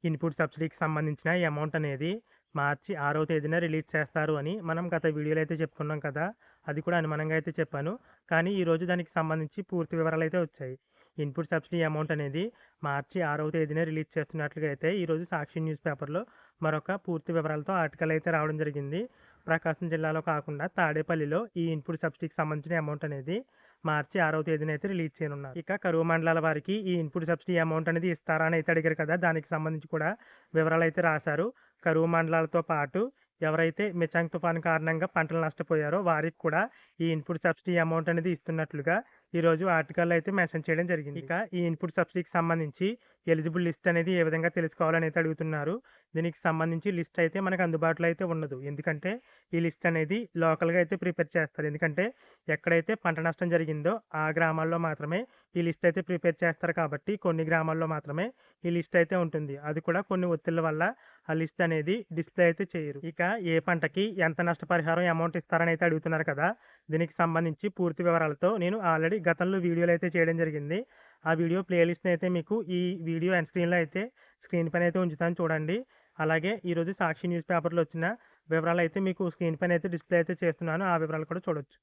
Input సబ్సిడీకి సంబంధించిన ఈ amount అనేది మార్చి 6వ తేదీన రిలీజ్ చేస్తారు అని మనం గత వీడియోలో అయితే చెప్పుకున్నాం కదా. అది కూడా అనుమానంగా అయితే చెప్పాను. కానీ ఈరోజు దానికి సంబంధించి పూర్తి వివరాలు అయితే వచ్చాయి. ఇన్పుట్ సబ్సిడీ అమౌంట్ అనేది మార్చి 6వ తేదీన రిలీజ్ చేస్తున్నట్లుగా అయితే ఈరోజు సాక్షి న్యూస్ పేపర్లో మరొక పూర్తి వివరాలతో ఆర్టికల్ అయితే రావడం జరిగింది. ప్రకాశం జిల్లాలో కాకుండా తాడేపల్లిలో ఈ ఇన్పుట్ సబ్సిడీకి సంబంధించిన అమౌంట్ అనేది మార్చి 6వ తేదీన అయితే రిలీజ్ చేయనున్నారు. ఇక కరువు మండలాల వారికి ఈ ఇన్పుట్ సబ్సిడీ అమౌంట్ అనేది ఇస్తారా అని అయితే అడిగారు కదా. దానికి సంబంధించి కూడా వివరాలు అయితే రాశారు. కరువు మండలాలతో పాటు ఎవరైతే మిచాంగ్ తుఫాను కారణంగా పంటలు నష్టపోయారో వారికి కూడా ఈ ఇన్పుట్ సబ్సిడీ అమౌంట్ అనేది ఇస్తున్నట్లుగా ఈరోజు ఆర్టికల్లో అయితే మెన్షన్ చేయడం జరిగింది. ఇక ఈ ఇన్పుట్ సబ్సిడీకి సంబంధించి ఎలిజిబుల్ లిస్ట్ అనేది ఏ విధంగా తెలుసుకోవాలని అయితే అడుగుతున్నారు. దీనికి సంబంధించి లిస్ట్ అయితే మనకు అందుబాటులో అయితే ఉండదు. ఎందుకంటే ఈ లిస్ట్ అనేది లోకల్గా అయితే ప్రిపేర్ చేస్తారు. ఎందుకంటే ఎక్కడైతే పంట నష్టం జరిగిందో ఆ గ్రామాల్లో మాత్రమే ఈ లిస్ట్ అయితే ప్రిపేర్ చేస్తారు కాబట్టి కొన్ని గ్రామాల్లో మాత్రమే ఈ లిస్ట్ అయితే ఉంటుంది. అది కూడా కొన్ని ఒత్తిళ్ల వల్ల ఆ లిస్ట్ అనేది డిస్ప్లే అయితే చేయరు. ఇక ఏ పంటకి ఎంత నష్టపరిహారం అమౌంట్ ఇస్తారని అయితే అడుగుతున్నారు కదా. దీనికి సంబంధించి పూర్తి వివరాలతో నేను ఆల్రెడీ గతంలో వీడియోలు అయితే చేయడం జరిగింది. ఆ వీడియో ప్లేలిస్ట్ని అయితే మీకు ఈ వీడియో ఎండ్ స్క్రీన్లో అయితే స్క్రీన్ పైన అయితే ఉంచుతాను చూడండి. అలాగే ఈరోజు సాక్షి న్యూస్ పేపర్లో వచ్చిన వివరాలు అయితే మీకు స్క్రీన్ పైన అయితే డిస్ప్లే అయితే చేస్తున్నాను. ఆ వివరాలు కూడా చూడొచ్చు.